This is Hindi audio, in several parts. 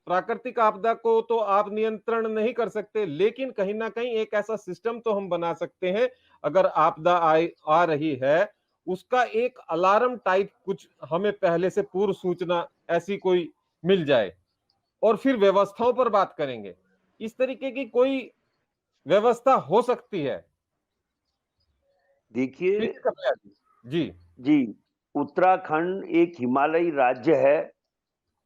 प्राकृतिक आपदा को तो आप नियंत्रण नहीं कर सकते, लेकिन कहीं न कहीं एक ऐसा सिस्टम तो हम बना सकते हैं, अगर आपदा आ रही है, उसका एक अलार्म टाइप कुछ हमें पहले से पूर्व सूचना ऐसी कोई मिल जाए और फिर व्यवस्थाओं पर बात करेंगे। इस तरीके की कोई व्यवस्था हो सकती है। देखिए, ठीक है कन्हैया जी। जी। जी, उत्तराखंड एक हिमालयी राज्य है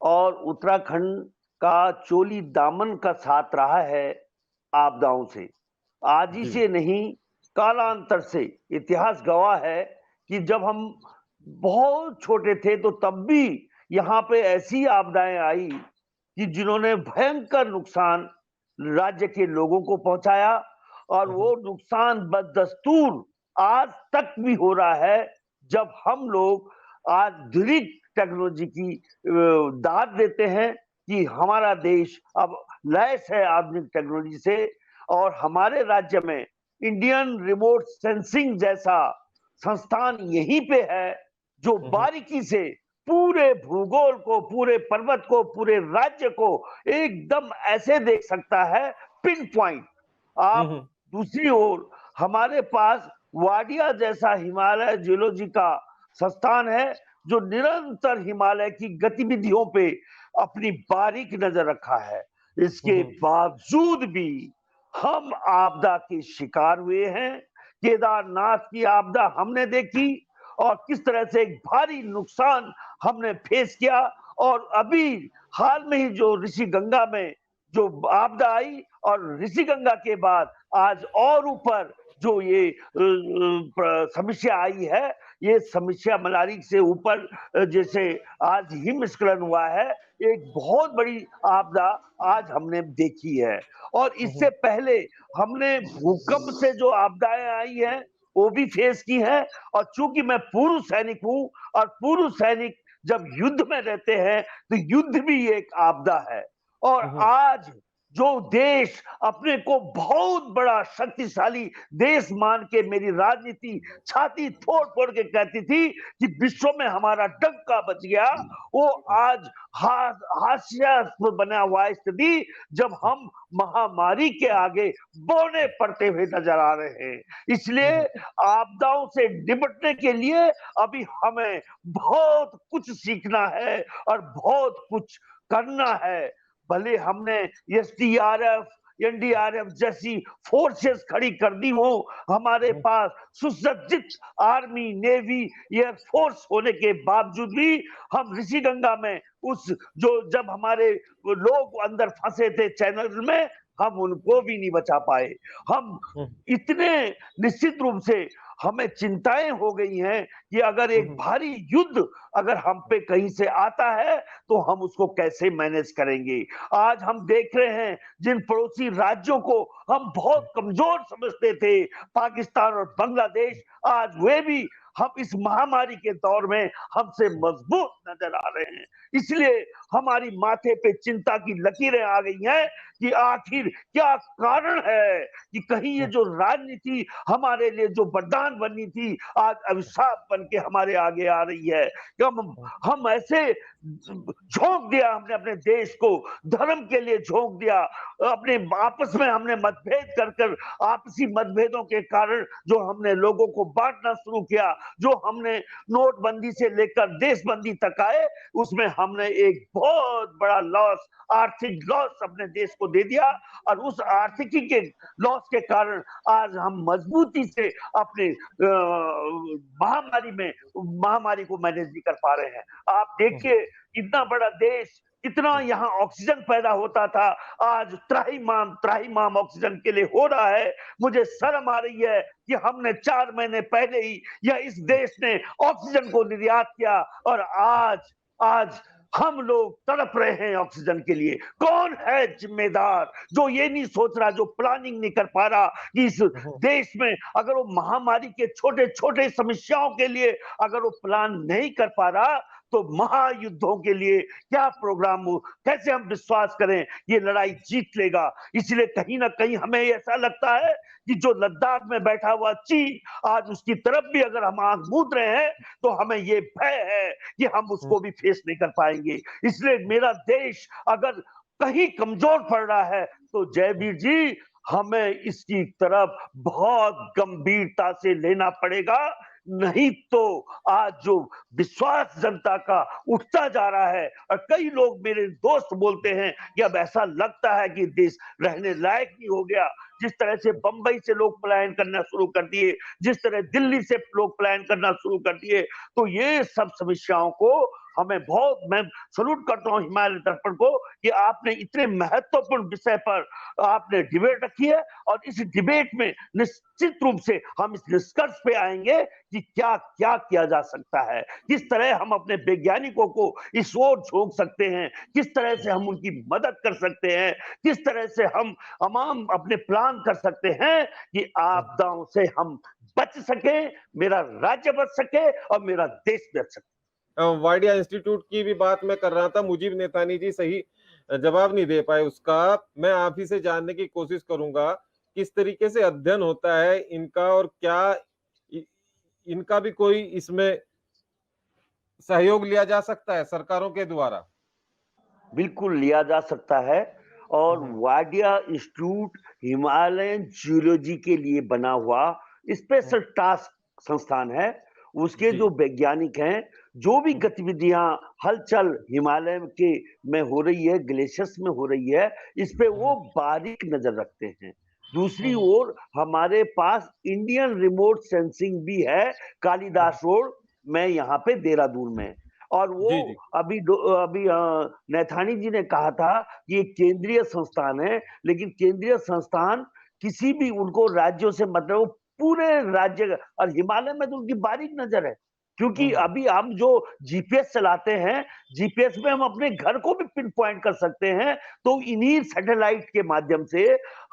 और उत्तराखंड का चोली दामन का साथ रहा है आपदाओं से। आज ही जी। से नहीं, कालांतर से इतिहास गवाह है कि जब हम बहुत छोटे थे तो तब भी यहाँ पे ऐसी आपदाएं आई कि जिन्होंने भयंकर नुकसान राज्य के लोगों को पहुंचाया और हुँ, वो हुँ। नुकसान बदस्तूर आज तक भी हो रहा है जब हम लोग आधुनिक टेक्नोलॉजी की दाद देते हैं कि हमारा देश अब लैस है आधुनिक टेक्नोलॉजी से और हमारे राज्य में इंडियन रिमोट सेंसिंग जैसा संस्थान यहीं पे है जो हुँ, हुँ। बारीकी से पूरे भूगोल को, पूरे पर्वत को, पूरे राज्य को एकदम ऐसे देख सकता है पिन पॉइंट। हुँ, आप हुँ। दूसरी ओर हमारे पास वाडिया जैसा हिमालय जियोलॉजी का संस्थान है जो निरंतर हिमालय की गतिविधियों पे अपनी बारीक नजर रखा है। हुँ, इसके हुँ। बावजूद भी हम आपदा के शिकार हुए हैं। केदारनाथ की आपदा हमने देखी और किस तरह से एक भारी नुकसान हमने फेस किया और अभी हाल में ही जो ऋषि गंगा में जो आपदा आई और ऋषि गंगा के बाद आज और ऊपर जो ये समस्या आई है, ये समस्या मलारी से ऊपर जैसे आज हिमस्खलन हुआ है, एक बहुत बड़ी आपदा आज हमने देखी है। और हुँ, इससे हुँ। पहले हमने भूकंप से जो आपदाएं आई हैं वो भी फेस की है और चूंकि मैं पूर्व सैनिक हूं और पूर्व सैनिक जब युद्ध में रहते हैं तो युद्ध भी एक आपदा है और हुँ, हुँ। आज जो देश अपने को बहुत बड़ा शक्तिशाली देश मान के मेरी राजनीति छाती फोड़ फोड़ के कहती थी कि विश्व में हमारा डंका बच गया, वो आज हास्यास्पद बना हुआ है स्थिति जब हम महामारी के आगे बौने पड़ते हुए नजर आ रहे हैं। हुँ, इसलिए हुँ। आपदाओं से निपटने के लिए अभी हमें बहुत कुछ सीखना है और बहुत कुछ करना है। भले हमने एसडीआरएफ एनडीआरएफ जैसी फोर्सेस खड़ी कर दी हो, हमारे हुँ, पास सुसज्जित आर्मी नेवी एयरफोर्स होने के बावजूद भी हम ऋषिगंगा में उस जो जब हमारे लोग अंदर फंसे थे चैनल में हम उनको भी नहीं बचा पाए। हम हुँ, इतने निश्चित रूप से हमें चिंताएं हो गई हैं कि अगर हुँ, एक हुँ। भारी युद्ध अगर हम पे कहीं से आता है तो हम उसको कैसे मैनेज करेंगे। आज हम देख रहे हैं जिन पड़ोसी राज्यों को हम बहुत कमजोर समझते थे, पाकिस्तान और बांग्लादेश, आज वे भी हम इस महामारी के दौर में हमसे मजबूत नजर आ रहे हैं। इसलिए हमारी माथे पे चिंता की लकीरें आ गई हैं कि आखिर क्या कारण है कि कहीं ये हुँ, जो राजनीति हमारे लिए जो वरदान बनी थी आज अभिशाप बन के हमारे आगे आ रही है। कि हुँ, हम ऐसे झोंक दिया हमने अपने देश को, धर्म के लिए झोंक दिया, अपने आपस में हमने मतभेद कर कर आपसी मतभेदों के कारण जो हमने लोगों को बांटना शुरू किया, जो हमने नोटबंदी से लेकर देशबंदी तक आए, उसमें हमने एक बहुत बड़ा लॉस, आर्थिक लॉस अपने देश को दे दिया और उस आर्थिकी के लॉस के कारण आज हम मजबूती से अपने महामारी को मैनेज नहीं कर पा रहे हैं। आप हुँ। देखिए इतना बड़ा देश, इतना यहाँ ऑक्सीजन पैदा होता था, आज त्राहिमाम ऑक्सीजन के लिए हो रहा है। मुझे शर्म आ रही है कि हमने 4 महीने पहले ही या इस देश ने ऑक्सीजन को निर्यात किया और आज आज हम लोग तड़प रहे हैं ऑक्सीजन के लिए। कौन है जिम्मेदार जो ये नहीं सोच रहा, जो प्लानिंग नहीं कर पा रहा कि इस हुँ, हुँ। देश में अगर वो महामारी के छोटे छोटे समस्याओं के लिए अगर वो प्लान नहीं कर पा रहा तो महायुद्धों के लिए क्या प्रोग्राम हो, कैसे हम विश्वास करें ये लड़ाई जीत लेगा। इसलिए कहीं ना कहीं हमें ऐसा लगता है कि जो लद्दाख में बैठा हुआ चीन आज उसकी तरफ भी अगर हम आंख मूंद रहे हैं तो हमें ये भय है कि हम हुँ, उसको भी फेस नहीं कर पाएंगे। इसलिए मेरा देश अगर कहीं कमजोर पड़ रहा है, तो जयवीर जी हमें इसकी तरफ बहुत गंभीरता से लेना पड़ेगा। नहीं तो आज जो विश्वास जनता का उठता जा रहा है, और कई लोग मेरे दोस्त बोलते हैं कि अब ऐसा लगता है कि देश रहने लायक नहीं हो गया। जिस तरह से बंबई से लोग पलायन करना शुरू कर दिए, जिस तरह दिल्ली से लोग पलायन करना शुरू कर दिए, तो ये सब समस्याओं को हमें बहुत, मैं सल्यूट करता हूं हिमालय दर्पण को कि आपने इतने महत्वपूर्ण विषय पर आपने डिबेट रखी है, और इस डिबेट में निश्चित रूप से हम इस निष्कर्ष पे आएंगे कि क्या क्या किया जा सकता है, किस तरह हम अपने वैज्ञानिकों को इस ओर झोंक सकते हैं, किस तरह से हम उनकी मदद कर सकते हैं, किस तरह से हम तमाम अपने प्लान कर सकते हैं कि आपदाओं से हम बच सके, मेरा राज्य बच सके और मेरा देश बच सके। वाडिया इंस्टीट्यूट की भी बात मैं कर रहा था, मुजीब नेतानी जी सही जवाब नहीं दे पाए उसका। मैं आप ही से जानने की कोशिश करूंगा किस तरीके से अध्ययन होता है इनका, और क्या इनका भी कोई इसमें सहयोग लिया जा सकता है सरकारों के द्वारा? बिल्कुल लिया जा सकता है, और वाडिया इंस्टीट्यूट हिमालयन जियोलॉजी के लिए बना हुआ स्पेशल टास्क संस्थान है। उसके जो वैज्ञानिक हैं, जो भी गतिविधियां हलचल हिमालय के में हो रही है, ग्लेशियर्स में हो रही है, इस पे वो बारीक नजर रखते हैं। दूसरी ओर हमारे पास इंडियन रिमोट सेंसिंग भी है, कालिदास रोड में, यहाँ पे देहरादून में। और वो जी जी। अभी अभी नैथानी जी ने कहा था कि ये केंद्रीय संस्थान है, लेकिन केंद्रीय संस्थान किसी भी, उनको राज्यों से मतलब, वो पूरे राज्य, और हिमालय में तो उनकी बारीक नजर है। क्योंकि अभी हम जो जीपीएस चलाते हैं, जीपीएस में हम अपने घर को भी पिन पॉइंट कर सकते हैं। तो इन्हीं सैटेलाइट के माध्यम से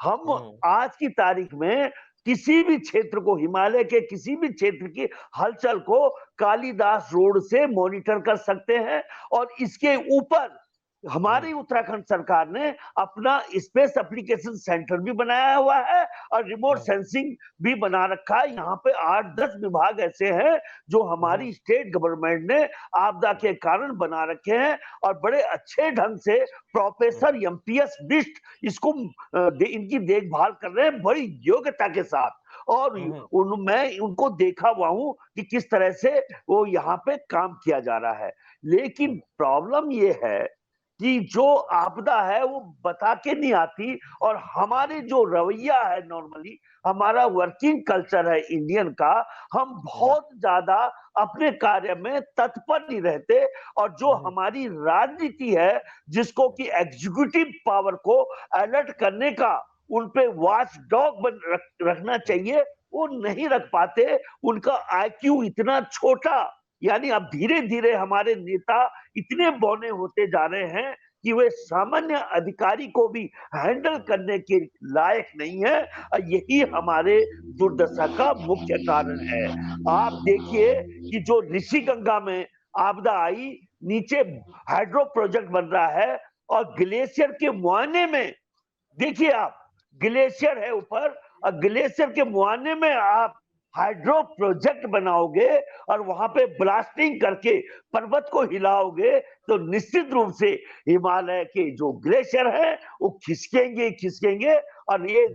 हम आज की तारीख में किसी भी क्षेत्र को, हिमालय के किसी भी क्षेत्र की हलचल को कालिदास रोड से मॉनिटर कर सकते हैं। और इसके ऊपर हमारी उत्तराखंड सरकार ने अपना स्पेस एप्लीकेशन सेंटर भी बनाया हुआ है, और रिमोट सेंसिंग भी बना रखा है। यहाँ पे 8-10 विभाग ऐसे हैं जो हमारी स्टेट गवर्नमेंट ने आपदा के कारण बना रखे हैं, और बड़े अच्छे ढंग से प्रोफेसर एमपीएस बिष्ट इसको इनकी देखभाल कर रहे हैं बड़ी योग्यता के साथ। और मैं उनको देखा हुआ हूं कि किस तरह से वो यहाँ पे काम किया जा रहा है। लेकिन प्रॉब्लम ये है कि जो आपदा है वो बता के नहीं आती, और हमारे जो रवैया है, नॉर्मली हमारा वर्किंग कल्चर है इंडियन का, हम बहुत ज्यादा अपने कार्य में तत्पर नहीं रहते। और जो हमारी राजनीति है, जिसको कि एग्जीक्यूटिव पावर को अलर्ट करने का, उन पे वॉच डॉग रखना चाहिए, वो नहीं रख पाते। उनका आईक्यू इतना छोटा, यानी अब धीरे धीरे हमारे नेता इतने बौने होते जा रहे हैं कि वे सामान्य अधिकारी को भी हैंडल करने के लायक नहीं है। यही हमारे दुर्दशा का मुख्य कारण है। आप देखिए कि जो ऋषि गंगा में आपदा आई, नीचे हाइड्रो प्रोजेक्ट बन रहा है, और ग्लेशियर के मुआयने में देखिए आप, ग्लेशियर है ऊपर, और ग्लेशियर के मुआयने में आप हाइड्रो प्रोजेक्ट बनाओगे, और वहां पे ब्लास्टिंग करके पर्वत को हिलाओगे, तो निश्चित रूप से हिमालय के जो ग्लेशियर है वो खिसकेंगे खिसकेंगे। और ये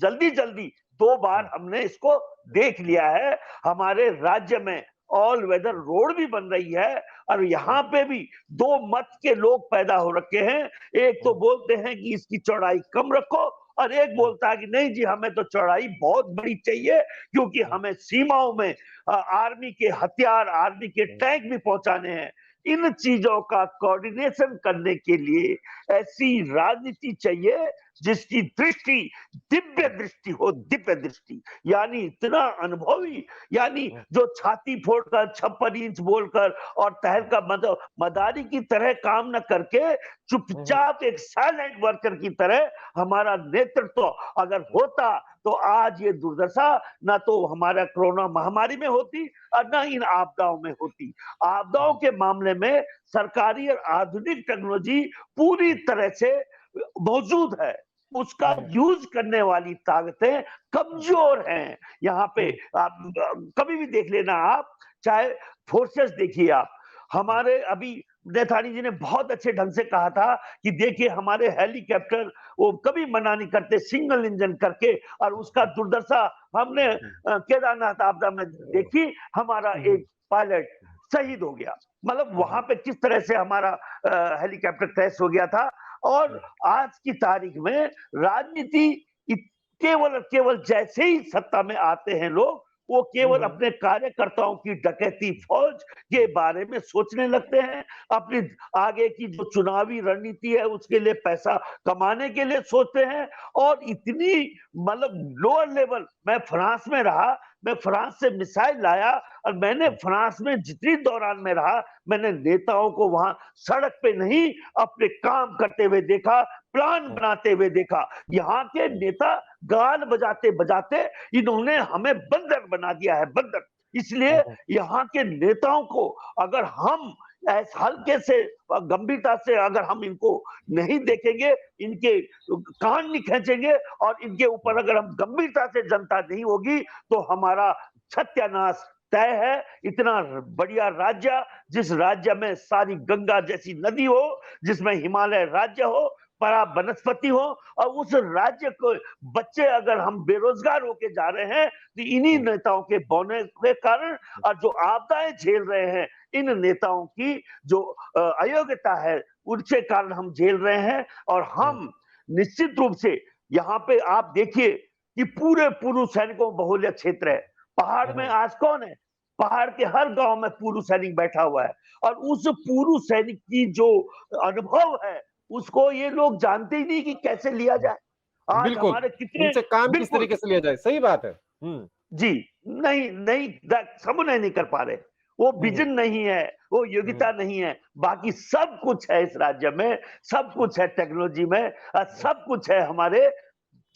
जल्दी जल्दी 2 बार हमने इसको देख लिया है। हमारे राज्य में ऑल वेदर रोड भी बन रही है, और यहाँ पे भी 2 मत के लोग पैदा हो रखे हैं। एक तो बोलते हैं कि इसकी चौड़ाई कम रखो, और एक बोलता है कि नहीं जी, हमें तो चौड़ाई बहुत बड़ी चाहिए, क्योंकि हमें सीमाओं में आर्मी के हथियार, आर्मी के टैंक भी पहुंचाने हैं। इन चीजों का कोऑर्डिनेशन करने के लिए ऐसी राजनीति चाहिए जिसकी दृष्टि दिव्य दृष्टि हो, दिव्य दृष्टि, यानी इतना अनुभवी, यानी जो छाती फोड़कर 56 इंच बोलकर और तहलका मदारी की तरह काम न करके, चुपचाप एक साइलेंट वर्कर की तरह हमारा नेतृत्व अगर होता, तो आज ये दुर्दशा ना तो हमारा कोरोना महामारी में होती, और ना इन आपदाओं में होती। आपदाओं के मामले में सरकारी और आधुनिक टेक्नोलॉजी पूरी तरह से मौजूद है, उसका यूज करने वाली ताकतें कमजोर हैं। यहाँ पे आप कभी भी देख लेना, आप चाहे फोर्सेस देखिए, आप हमारे अभी नेतानी जी ने बहुत अच्छे ढंग से कहा था कि देखिए हमारे हेलीकॉप्टर वो कभी मना नहीं करते, सिंगल इंजन करके, और उसका दुर्दशा हमने केदारनाथ आपदा में देखी। हमारा एक पायलट शहीद हो गया। मतलब वहां पे किस तरह से हमारा हेलीकॉप्टर क्रैश हो गया था। और आज की तारीख में राजनीति केवल और केवल जैसे ही सत्ता में आते हैं लोग, वो केवल अपने कार्यकर्ताओं की डकैती फौज के बारे में सोचने लगते हैं। अपनी आगे की जो चुनावी रणनीति है उसके लिए पैसा कमाने के लिए सोचते हैं। और इतनी मतलब लोअर लेवल, मैं फ्रांस में रहा, मैं फ्रांस से मिसाइल लाया, और मैंने फ्रांस में जितनी दौरान में रहा, मैंने नेताओं को वहां सड़क पे नहीं अपने काम करते हुए देखा, प्लान बनाते हुए देखा। यहाँ के नेता गान बजाते बजाते इन्होंने हमें बंदर बना दिया है, बंदर। इसलिए यहाँ के नेताओं को अगर हम ऐसे हल्के से गंभीरता से अगर हम इनको नहीं देखेंगे, इनके कान नहीं खींचेंगे, और इनके ऊपर अगर हम गंभीरता से जनता नहीं होगी, तो हमारा सत्यानाश तय है। इतना बढ़िया राज्य, जिस राज्य में सारी गंगा जैसी नदी हो, जिसमें हिमालय राज्य हो, परा वनस्पति हो, और उस राज्य को बच्चे अगर हम बेरोजगार होके जा रहे हैं, तो इन्हीं नेताओं के बौने के कारण, और जो आपदाएं झेल रहे हैं इन नेताओं की जो अयोग्यता है उनके कारण हम झेल रहे हैं। और हम निश्चित रूप से यहाँ पे आप देखिए कि पूरे पूर्व सैनिकों बहुल्य क्षेत्र है। पहाड़ में आज कौन है? पहाड़ के हर गांव में पूर्व सैनिक बैठा हुआ है, और उस पूर्व सैनिक की जो अनुभव है उसको ये लोग जानते ही नहीं कि कैसे लिया जाए। आज बिल्कुल, हमारे कितने इनसे काम किस बिल्कुल तरीके से लिया जाए, सही बात है। जी, नहीं नहीं समन्वय नहीं कर पा रहे। वो विजन नहीं है, वो योग्यता नहीं है। बाकी सब कुछ है इस राज्य में, सब कुछ है टेक्नोलॉजी में, सब कुछ है हमारे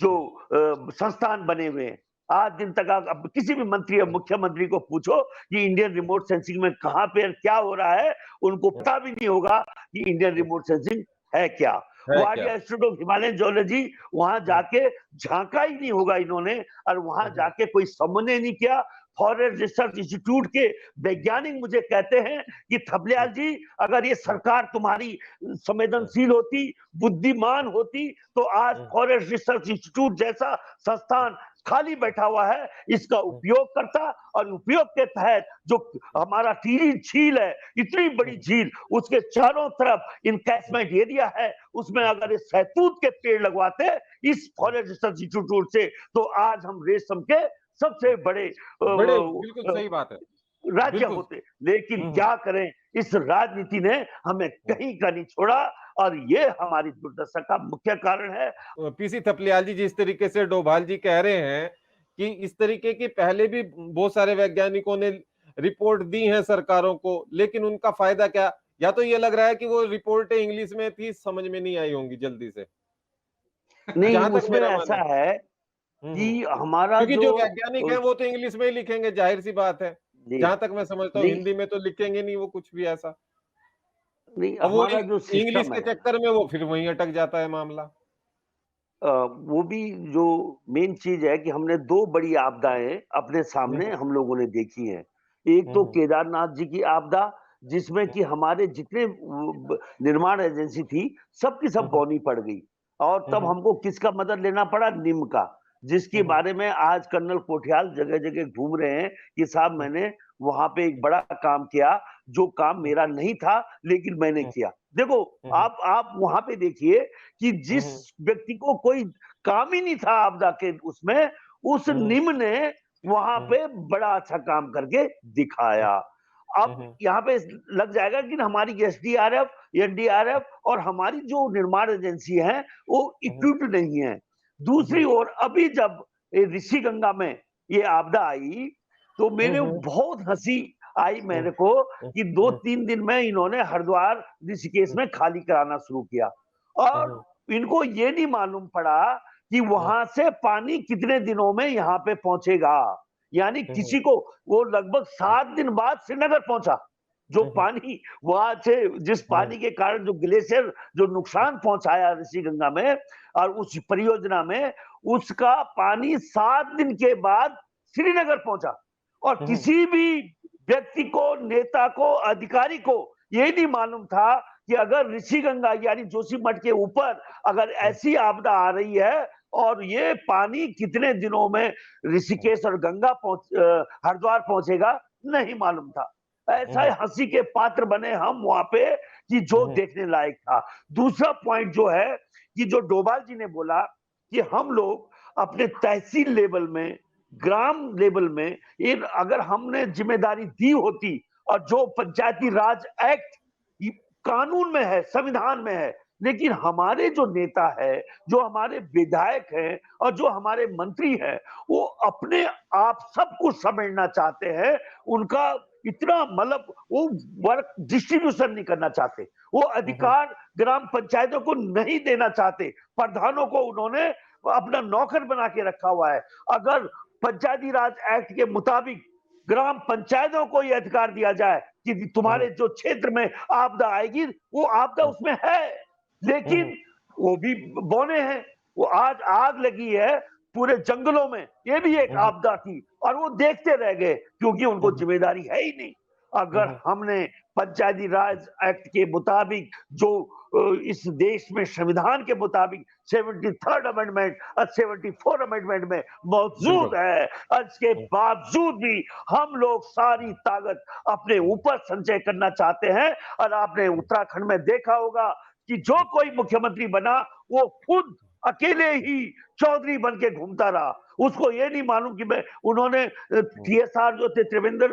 जो संस्थान बने हुए हैं। आज दिन तक आप अब किसी भी मंत्री या मुख्यमंत्री को पूछो कि इंडियन रिमोट सेंसिंग में कहां पे क्या हो रहा है, उनको पता भी नहीं होगा कि इंडियन रिमोट सेंसिंग है क्या। है क्या? Wadia institute of Himalayan geology, वहां जाके झांका ही नहीं होगा इन्होंने, और वहां जाके कोई समन्वय नहीं किया। फॉरेस्ट रिसर्च इंस्टीट्यूट के वैज्ञानिक मुझे कहते हैं कि थपलियाल जी, अगर ये सरकार तुम्हारी संवेदनशील होती, बुद्धिमान होती, तो आज फॉरेस्ट रिसर्च इंस्टीट्यूट जैसा संस्थान खाली बैठा हुआ है, इसका उपयोग करता, और उपयोग के तहत जो हमारा टिहरी झील है, इतनी बड़ी झील, उसके चारों तरफ इनकैशमेंट एरिया है, उसमें अगर इस सहतूत के पेड़ लगवाते इस फॉरेस्ट रिसर्च इंस्टीट्यूट से, तो आज हम रेशम के सबसे बड़े बड़े बिल्कुल सही बात है। राज्य बिल्कुल। होते। लेकिन क्या करें, इस राजनीति ने हमें कहीं का नहीं छोड़ा, और ये हमारी दुर्दशा का मुख्य कारण है। पीसी थपलियाल जी जिस तरीके से डोभाल जी कह रहे हैं कि इस तरीके की पहले भी बहुत सारे वैज्ञानिकों ने रिपोर्ट दी है सरकारों को, लेकिन उनका फायदा क्या? या तो ये लग रहा है कि वो रिपोर्टें इंग्लिश में थी, समझ में नहीं आई होंगी जल्दी से, नहीं, जहां तक उसमें मेरा ऐसा मानना है। है कि हमारा क्योंकि जो जो वैज्ञानिक हैं वो तो इंग्लिश में ही लिखेंगे, जाहिर सी बात है। नहीं जहां तक मैं समझता हूँ नहीं हिंदी में तो लिखेंगे नहीं वो कुछ भी ऐसा। नहीं, और वो हमारा जो इंग्लिश सिस्टम के है, चक्कर में वो फिर वहीं अटक जाता है मामला। वो भी जो मेन चीज है कि हमने दो बड़ी आपदाएं अपने सामने हम्म, हम लोगों ने देखी हैं। एक तो हम्म, केदारनाथ जी की आपदा, जिसमें कि हमारे जितने निर्माण एजेंसी थी, सबकी सब हम्म, बौनी पड़ गई। और तब हम्म, हमको किसका मदद लेना पड़ा? निम का, जिसके हम्म, बारे में आज कर्नल कोठियाल जगह जगह घूम रहे हैं कि साहब मैंने वहां पे एक बड़ा काम किया, जो काम मेरा नहीं था लेकिन मैंने किया। देखो, आप वहां पे देखिए कि जिस व्यक्ति को कोई काम ही नहीं था आपदा के उसमें, उस निम ने वहां पे बड़ा अच्छा काम करके दिखाया। अब यहाँ पे लग जाएगा कि हमारी एसडीआरएफ, एनडीआरएफ और हमारी जो निर्माण एजेंसी है वो इक्विप्ड नहीं है। दूसरी ओर अभी जब ऋषि गंगा में ये आपदा आई, तो मेरे बहुत हंसी आई मेरे को कि 2-3 दिन में इन्होंने हरिद्वार ऋषिकेश में खाली कराना शुरू किया, और इनको ये नहीं मालूम पड़ा कि वहां से पानी कितने दिनों में यहाँ पे पहुंचेगा। यानी किसी को वो लगभग 7 दिन बाद श्रीनगर पहुंचा। जो पानी वहां से, जिस पानी के कारण जो ग्लेशियर जो नुकसान पहुंचाया ऋषि गंगा में और उस परियोजना में, उसका पानी 7 दिन के बाद श्रीनगर पहुंचा। और किसी भी व्यक्ति को, नेता को, अधिकारी को ये नहीं मालूम था कि अगर ऋषिगंगा यानी जोशीमठ के ऊपर अगर ऐसी आपदा आ रही है और ये पानी कितने दिनों में ऋषिकेश और गंगा हरिद्वार पहुंचेगा, नहीं मालूम था। ऐसा हंसी के पात्र बने हम वहां पे कि जो देखने लायक था। दूसरा पॉइंट जो है कि जो डोभाल जी ने बोला कि हम लोग अपने तहसील लेवल में, ग्राम लेवल में, अगर हमने जिम्मेदारी दी होती और जो पंचायती राज एक्ट कानून में है, संविधान में है, लेकिन हमारे जो नेता है, जो हमारे विधायक हैं और जो हमारे मंत्री हैं, वो अपने आप सब कुछ समेटना चाहते हैं। उनका इतना मतलब वो वर्क डिस्ट्रीब्यूशन नहीं करना चाहते, वो अधिकार ग्राम पंचायतों को नहीं देना चाहते। प्रधानों को उन्होंने अपना नौकर बना के रखा हुआ है। अगर पंचायती राज एक्ट के मुताबिक ग्राम पंचायतों को यह अधिकार दिया जाए कि तुम्हारे जो क्षेत्र में आपदा आएगी, वो आपदा उसमें है, लेकिन वो भी बौने हैं। वो आज आग लगी है पूरे जंगलों में, ये भी एक आपदा थी और वो देखते रह गए क्योंकि उनको जिम्मेदारी है ही नहीं। अगर हमने पंचायती राज एक्ट के मुताबिक जो इस देश में संविधान के मुताबिक 73rd अमेंडमेंट और 74 अमेंडमेंट में मौजूद है, इसके बावजूद भी हम लोग सारी ताकत अपने ऊपर संचय करना चाहते हैं। और आपने उत्तराखंड में देखा होगा कि जो कोई मुख्यमंत्री बना वो खुद अकेले ही चौधरी बन के घूमता रहा। उसको ये नहीं मालूम कि मैं उन्होंने TSR जो थे त्रिवेंद्र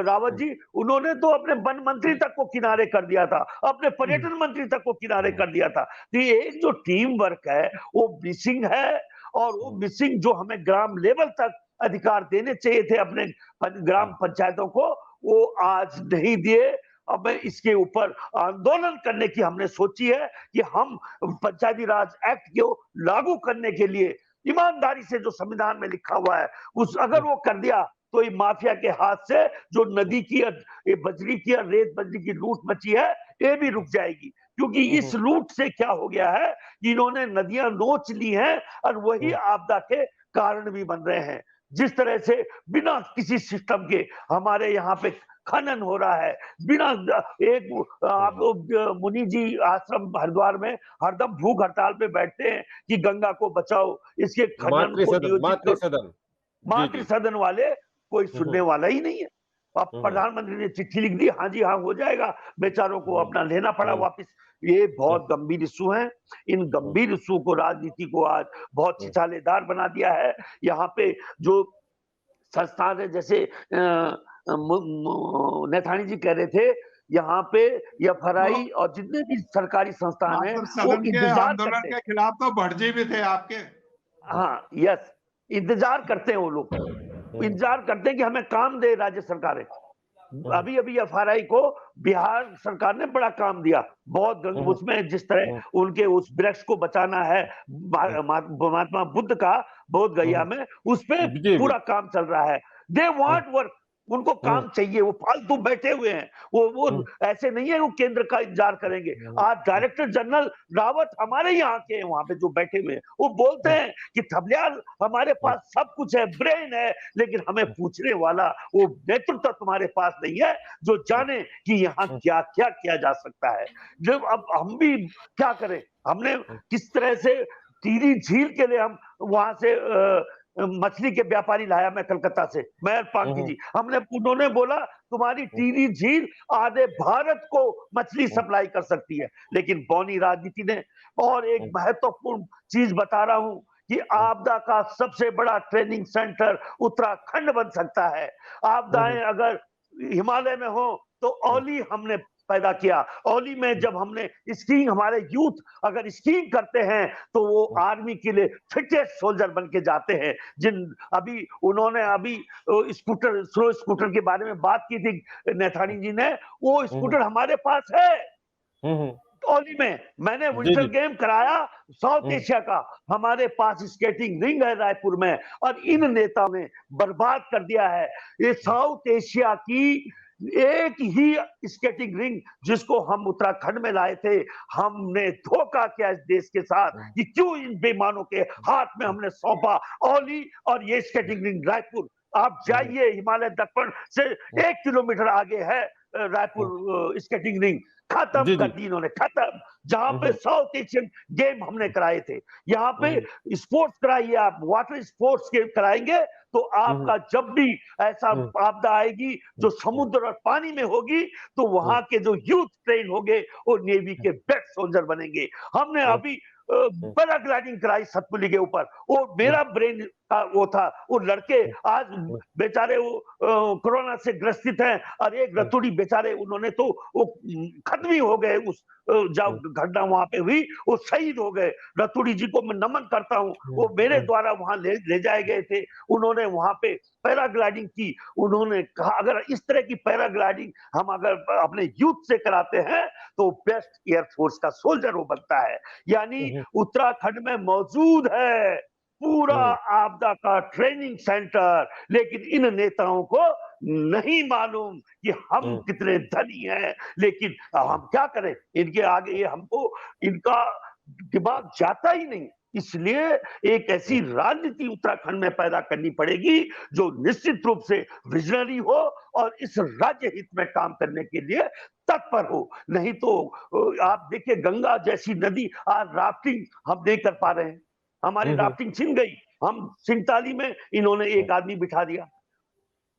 रावत जी, उन्होंने तो अपने वन मंत्री तक को किनारे कर दिया था, अपने पर्यटन मंत्री तक को किनारे कर दिया था। तो ये एक जो टीम वर्क है वो मिसिंग है, और वो मिसिंग जो हमें ग्राम लेवल तक अधिकार देने चाहिए थे अपने ग्राम पंचायतों को, वो आज नहीं दिए। अब इसके ऊपर आंदोलन करने की हमने सोची है कि हम पंचायती राज एक्ट को लागू करने के लिए ईमानदारी से जो संविधान में लिखा हुआ है उस अगर वो कर दिया तो ये माफिया के हाथ से जो नदी की ये बजरी की और रेत बजरी की लूट मची है ये भी रुक जाएगी। क्योंकि इस लूट से क्या हो गया है कि इन्होंने नदियां नोच ली हैं और वही आपदा के कारण भी बन रहे हैं। जिस तरह से बिना किसी सिस्टम के हमारे यहाँ पे खनन हो रहा है, बिना एक आप मुनि जी आश्रम हरिद्वार में हरदम भूख हड़ताल पे बैठते हैं कि गंगा को बचाओ, इसके खनन को नियोजित मातृ सदन वाले कोई सुनने वाला ही नहीं है। अब प्रधानमंत्री ने चिट्ठी लिख दी, हाँ जी हाँ हो जाएगा, बेचारों को अपना लेना पड़ा वापस। ये बहुत गंभीर इशू है। इन गंभीर इशू को राजनीति को आज बहुत छिछालेदार बना दिया है। यहाँ पे जो संस्थान है, जैसे नेथानी जी कह रहे थे, यहाँ पे FRI और जितने भी सरकारी संस्थान है वो इंतजार करते हैं। के खिलाफ तो भटजी भी थे आपके। हाँ यस, इंतजार करते हैं वो लोग, इंतजार करते हैं कि हमें काम दे राज्य सरकारें। अभी अभी FRI को बिहार सरकार ने बड़ा काम दिया, बहुत उसमें जिस तरह उनके उस वृक्ष को बचाना है महात्मा बुद्ध का बोध गया में, उस पे पूरा काम चल रहा है। दे वांट वर्क, उनको काम चाहिए, वो फालतू बैठे हुए हैं, वो ऐसे नहीं है वो केंद्र का इंतजार करेंगे। आज डायरेक्टर जनरल रावत हमारे यहाँ के हैं, वहां पे जो बैठे हुए हैं, वो बोलते हैं कि थबलियाल हमारे पास सब कुछ है, ब्रेन है, लेकिन हमें पूछने वाला वो नेतृत्व तुम्हारे पास नहीं है जो जाने कि यहाँ क्या क्या किया जा सकता है। जब अब हम भी क्या करें, हमने किस तरह से टिहरी झील के लिए हम वहां से मछली के व्यापारी लाया मैं कलकत्ता से, मेयर पांकी जी, उन्होंने बोला तुम्हारी टिहरी झील आधे भारत को मछली सप्लाई कर सकती है। लेकिन बौनी राजनीति ने, और एक महत्वपूर्ण चीज बता रहा हूं कि आपदा का सबसे बड़ा ट्रेनिंग सेंटर उत्तराखंड बन सकता है। आपदाएं अगर हिमालय में हो तो औली हमने पैदा किया। औली में जब हमने स्कीइंग, हमारे यूथ अगर स्कीइंग करते हैं तो वो आर्मी के लिए फिटेस्ट सोल्जर बन के जाते हैं। जिन अभी उन्होंने अभी स्कूटर, स्लो स्कूटर के बारे में बात की थी नेथानी जी ने, वो स्कूटर हमारे पास है। औली में मैंने विंटर गेम कराया साउथ एशिया का, हमारे पास स्केटिंग रिंग है रायपुर में, और इन नेताओं ने बर्बाद कर दिया है ये साउथ एशिया की एक ही स्केटिंग रिंग जिसको हम उत्तराखंड में लाए थे। हमने धोखा किया इस देश के साथ कि क्यों इन बेईमानों के हाथ में हमने सौंपा औली और ये स्केटिंग रिंग रायपुर। आप जाइए, हिमालय दर्पण से 1 किलोमीटर आगे है, रायपुर स्केटिंग रिंग खत्म जी, कर जी। दी इन्होंने, खत्म। जहां पे साउथ एशियन गेम हमने कराए थे, यहाँ पे स्पोर्ट्स कराइए आप, वाटर स्पोर्ट्स के कराएंगे तो आपका जब भी ऐसा आपदा आएगी जो समुद्र और पानी में होगी, तो वहां के जो यूथ ट्रेन होंगे वो नेवी के बेस्ट सोल्जर बनेंगे। हमने अभी पैराग्लाइडिंग कराई सतपुली के ऊपर, वो मेरा ब्रेन का वो था। वो लड़के आज बेचारे वो कोरोना से ग्रसित हैं, और एक रतुड़ी बेचारे उन्होंने तो वो खत्म ही हो गए। उस जब घटना वहां पे हुई वो शहीद हो गए। रतुड़ी जी को मैं नमन करता हूँ, वो मेरे द्वारा वहां ले जाए गए थे। उन्होंने वहां पे पैराग्लाइडिंग की। उन्होंने कहा अगर इस तरह की पैराग्लाइडिंग हम अगर अपने यूथ से कराते हैं तो बेस्ट एयरफोर्स का सोल्जर वो बनता है। यानी उत्तराखंड में मौजूद है पूरा आपदा का ट्रेनिंग सेंटर, लेकिन इन नेताओं को नहीं मालूम कि हम कितने धनी हैं। लेकिन हम क्या करें, इनके आगे ये हमको इनका दिमाग जाता ही नहीं। इसलिए एक ऐसी राजनीति उत्तराखंड में पैदा करनी पड़ेगी जो निश्चित रूप से विजनरी हो और इस राज्य हित में काम करने के लिए तत्पर हो। नहीं तो आप देखिए गंगा जैसी नदी, आज राफ्टिंग हम नहीं कर पा रहे हैं, हमारी राफ्टिंग छिन गई। हम सिंगताली में इन्होंने एक आदमी बिठा दिया,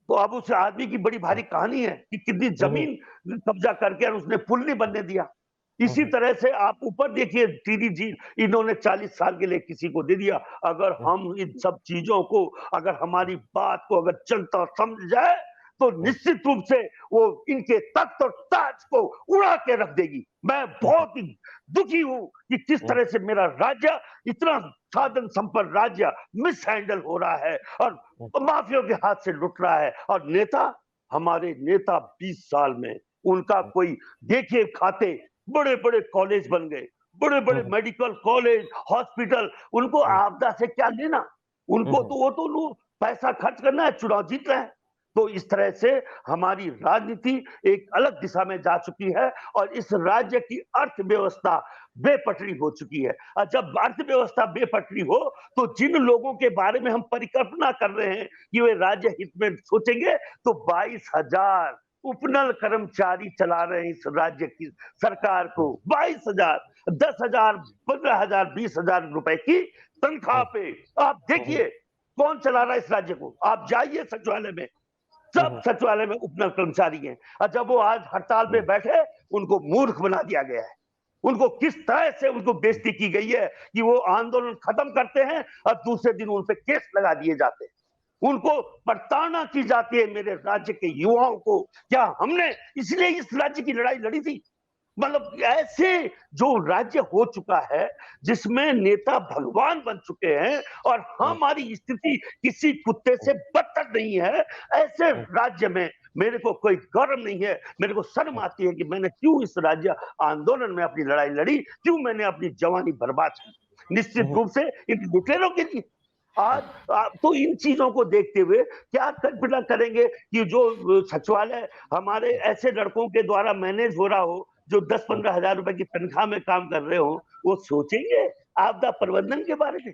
तो अब उस आदमी की बड़ी भारी कहानी है कि कितनी जमीन कब्जा करके और उसने पुल नहीं बनने दिया। इसी तरह से आप ऊपर देखिए टिहरी झील, इन्होंने 40 साल के लिए किसी को दे दिया। अगर हम इन सब चीजों को, अगर हमारी बात को अगर जनता समझ जाए तो निश्चित रूप से वो इनके तख्त और ताज को उड़ा के रख देगी। मैं बहुत ही दुखी हूं कि किस तरह से मेरा राज्य, इतना साधन संपन्न राज्य मिस हैंडल हो रहा है और माफियों के हाथ से लुट रहा है। और नेता, हमारे नेता 20 साल में उनका कोई देखिए खाते, बड़े बड़े कॉलेज बन गए, बड़े बड़े मेडिकल कॉलेज, हॉस्पिटल, उनको आपदा से क्या लेना। उनको तो वो तो लोग पैसा खर्च करना है, चुनाव जीत रहे हैं। तो इस तरह से हमारी राजनीति एक अलग दिशा में जा चुकी है और इस राज्य की अर्थव्यवस्था बेपटरी हो चुकी है। और जब अर्थव्यवस्था बेपटरी हो तो जिन लोगों के बारे में हम परिकल्पना कर रहे हैं कि वे राज्य हित में सोचेंगे, तो 22,000 उपनल कर्मचारी चला रहे हैं इस राज्य की सरकार को। 22,000, 10,000, 15,000, 20,000 रुपए की तनख्वाह पे आप देखिए कौन चला रहा है इस राज्य को। आप जाइए सचिवालय में, सब सचिवालय में उपनल कर्मचारी हैं, और जब वो आज हड़ताल पे बैठे उनको मूर्ख बना दिया गया है। उनको किस तरह से उनको बेइज्जती की गई है कि वो आंदोलन खत्म करते हैं और दूसरे दिन उन पे केस लगा दिए जाते हैं। उनको प्रताड़ना की जाती है मेरे राज्य के युवाओं को। क्या हमने इसलिए इस राज्य की लड़ाई लड़ी थी? मतलब ऐसे जो राज्य हो चुका है जिसमें नेता भगवान बन चुके हैं और हमारी स्थिति किसी कुत्ते से बदतर नहीं है, ऐसे राज्य में मेरे को कोई गर्व नहीं है। मेरे को शर्म आती है कि मैंने क्यों इस राज्य आंदोलन में अपनी लड़ाई लड़ी, क्यों मैंने अपनी जवानी बर्बाद की, निश्चित रूप से इन लुटेरों के लिए। आज तो इन चीजों को देखते हुए क्या कल्पना करेंगे कि जो सचिवालय हमारे ऐसे लड़कों के द्वारा मैनेज हो रहा हो जो 10-15 हजार रुपए की तनख्वाह में काम कर रहे हो, वो सोचेंगे आपदा प्रबंधन के बारे में?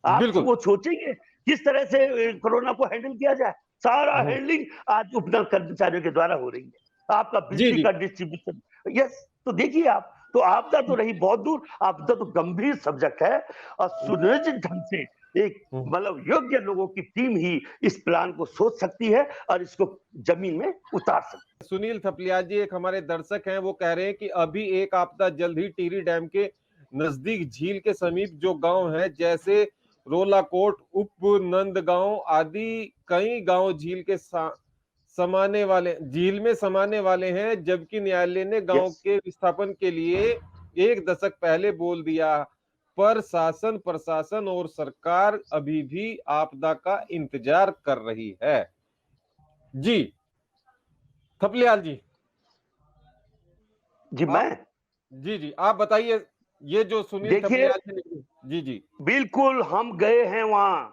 आप वो सोचेंगे किस तरह से कोरोना को हैंडल किया जाए? सारा हैंडलिंग आज उपनल कर्मचारियों के द्वारा हो रही है। आपका बिजली का डिस्ट्रीब्यूशन, यस, तो देखिए आप, तो आपदा तो रही बहुत दूर, आपदा तो गंभीर सब्जेक्ट है और सुनियोजित ढंग से एक मतलब योग्य लोगों की टीम ही इस प्लान को सोच सकती है और इसको जमीन में उतार सकती है। सुनील थपलिया जी एक हमारे दर्शक हैं, वो कह रहे हैं कि अभी एक आपदा जल्द ही टिहरी डैम के नजदीक झील के समीप जो गांव है जैसे रोलाकोट, उपनंदगांव आदि कई गांव झील में समाने वाले हैं, जबकि न्यायालय ने गांव के विस्थापन के लिए 1 दशक पहले बोल दिया, पर शासन, प्रशासन और सरकार अभी भी आपदा का इंतजार कर रही है। जी थपलियाल जी। जी मैं जी आप बताइए, ये जो सुनील थपलियाल जी। जी बिल्कुल, हम गए हैं वहां।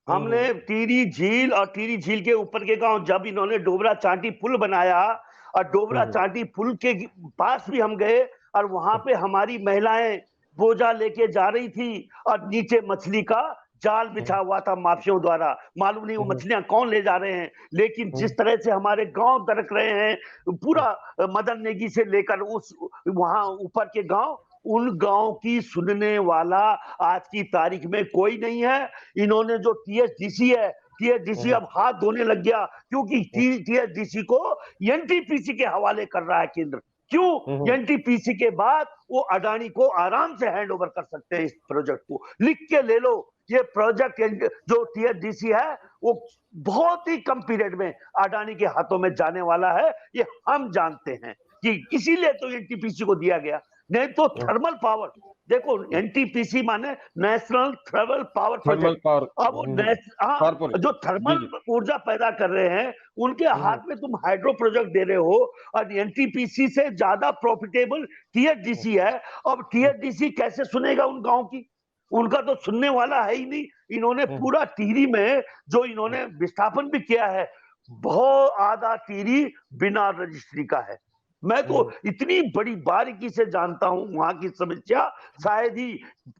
हमने टिहरी झील और टिहरी झील के ऊपर के गांव, जब इन्होंने डोबरा चांटी पुल बनाया और डोबरा चांटी पुल के पास भी हम गए और वहां पे हमारी महिलाएं बोझा लेके जा रही थी और नीचे मछली का जाल बिछा हुआ था माफियाओं द्वारा, मालूम नहीं वो मछलियां कौन ले जा रहे हैं, लेकिन जिस तरह से हमारे गांव दरक रहे हैं, पूरा मदन नेगी से लेकर उस वहां ऊपर के गांव, उन गांव की सुनने वाला आज की तारीख में कोई नहीं है। इन्होंने जो टीएचडीसी है, टीएचडीसी अब हाथ धोने लग गया, क्योंकि टीएचडीसी को एनटीपीसी के हवाले कर रहा है केंद्र। क्यों? एनटीपीसी के बाद वो अडानी को आराम से हैंड ओवर कर सकते हैं इस प्रोजेक्ट को। लिख के ले लो, ये प्रोजेक्ट जो टीएचडीसी है वो बहुत ही कम पीरियड में अडानी के हाथों में जाने वाला है, ये हम जानते हैं कि इसीलिए तो एनटीपीसी को दिया गया। नहीं तो थर्मल पावर, देखो एनटीपीसी माने नेशनल थर्मल पावर प्रोजेक्ट। अब वो जो थर्मल ऊर्जा पैदा कर रहे हैं उनके हाथ में तुम हाइड्रो प्रोजेक्ट दे रहे हो, और एनटीपीसी से ज्यादा प्रॉफिटेबल टीएचडीसी है। अब टीएचडीसी कैसे सुनेगा उन गांव की? उनका तो सुनने वाला है ही नहीं। इन्होंने पूरा टिहरी में जो इन्होंने विस्थापन भी किया है, बहुत आधा टिहरी बिना रजिस्ट्री का है। मैं तो इतनी बड़ी बारीकी से जानता हूं वहां की समस्या, शायद ही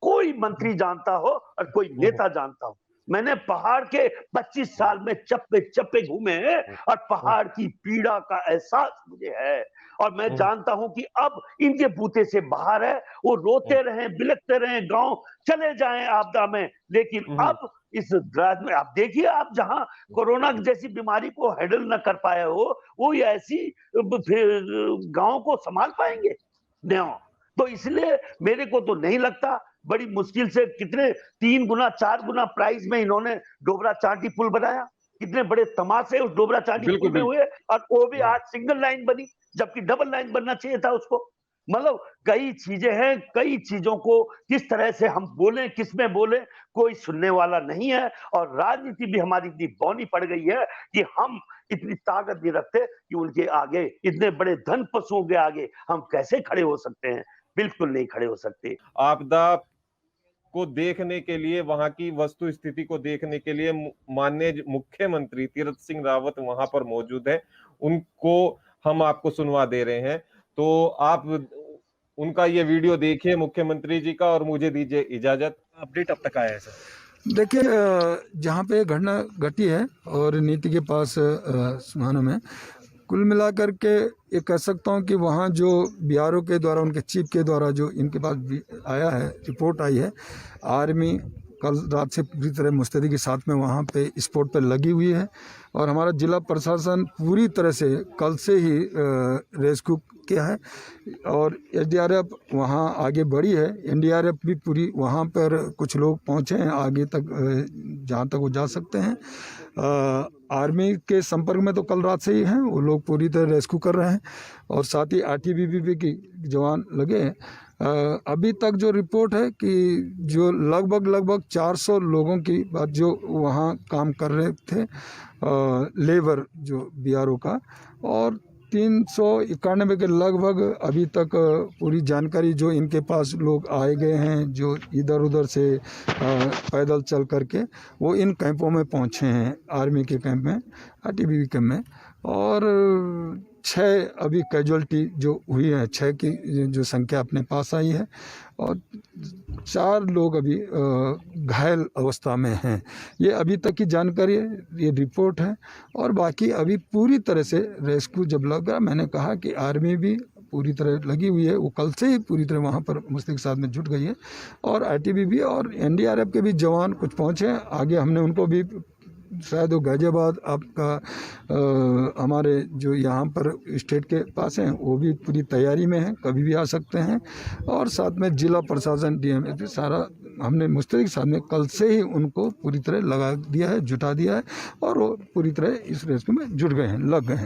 कोई मंत्री जानता हो और कोई नेता जानता हो। मैंने पहाड़ के 25 साल में चप्पे चप्पे घूमे हैं और पहाड़ की पीड़ा का एहसास मुझे है, और मैं जानता हूं कि अब इनके बूते से बाहर है। वो रोते रहे, बिलखते रहे, गांव चले जाएं आपदा में, लेकिन अब इस राज में आप देखिए, आप जहां कोरोना जैसी बीमारी को हैंडल न कर पाए हो, वो ऐसी गांव को संभाल पाएंगे? नहीं। तो इसलिए मेरे को तो नहीं लगता। बड़ी मुश्किल से कितने 3 गुना 4 गुना प्राइस में इन्होंने डोबरा चांटी पुल बनाया, कितने बड़े तमाशे उस डोबरा चांटी पुल में हुए, और वो भी आज सिंगल लाइन बनी, जबकि डबल लाइन बनना चाहिए था उसको। मतलब कई चीजें हैं, कई चीजों को किस तरह से हम बोलें, किसमें बोलें, कोई सुनने वाला नहीं है। और राजनीति भी हमारी इतनी बौनी पड़ गई है कि हम इतनी ताकत नहीं रखते कि उनके आगे, इतने बड़े धन पशुओं के आगे हम कैसे खड़े हो सकते हैं? बिल्कुल नहीं खड़े हो सकते। आपदा को देखने के लिए, वहां की वस्तु स्थिति को देखने के लिए माननीय मुख्यमंत्री तीरथ सिंह रावत वहां पर मौजूद है। उनको हम आपको सुनवा दे रहे हैं, तो आप उनका ये वीडियो देखिए मुख्यमंत्री जी का, और मुझे दीजिए इजाजत। अपडेट अब तक आया है सर? देखिए, जहाँ पे घटना घटी है और नीति के पास सुहाना में, कुल मिलाकर के ये कह सकता हूँ कि वहाँ जो बीआरओ के द्वारा, उनके चीफ के द्वारा जो इनके पास आया है, रिपोर्ट आई है, आर्मी कल रात से पूरी तरह मुस्तैदी के साथ में वहाँ पे स्पॉट पे लगी हुई है, और हमारा जिला प्रशासन पूरी तरह से कल से ही रेस्क्यू किया है, और एसडीआरएफ वहाँ आगे बढ़ी है। एनडीआरएफ भी पूरी वहाँ पर कुछ लोग पहुँचे हैं आगे तक, जहाँ तक वो जा सकते हैं। आर्मी के संपर्क में तो कल रात से ही हैं, वो लोग पूरी तरह रेस्क्यू कर रहे हैं, और साथ ही आईटीबीपी की जवान लगे हैं। अभी तक जो रिपोर्ट है कि जो लगभग 400 लोगों की बात जो वहाँ काम कर रहे थे, लेबर जो बीआरओ का, और 391 के लगभग अभी तक पूरी जानकारी जो इनके पास लोग आए गए हैं, जो इधर उधर से पैदल चल करके वो इन कैंपों में पहुँचे हैं, आर्मी के कैंप में, आईटीबीपी कैंप में, और 6 अभी कैजुअल्टी जो हुई है, 6 की जो संख्या अपने पास आई है, और 4 लोग अभी घायल अवस्था में हैं। ये अभी तक की जानकारी है, ये रिपोर्ट है, और बाकी अभी पूरी तरह से रेस्क्यू जब लगा, मैंने कहा कि आर्मी भी पूरी तरह लगी हुई है, वो कल से ही पूरी तरह वहाँ पर मुस्तैदी के साथ में जुट गई है, और आईटीबीपी और एनडीआरएफ के भी जवान कुछ पहुँचे हैं आगे। हमने उनको भी, शायद वो गाजियाबाद आपका हमारे जो यहाँ पर स्टेट के पास हैं, वो भी पूरी तैयारी में हैं, कभी भी आ सकते हैं, और साथ में जिला प्रशासन डीएम सारा हमने मुस्तैदी के साथ में कल से ही उनको पूरी तरह लगा दिया है, जुटा दिया है, और वो पूरी तरह इस रेस्क्यू में जुट गए हैं, लग गए हैं।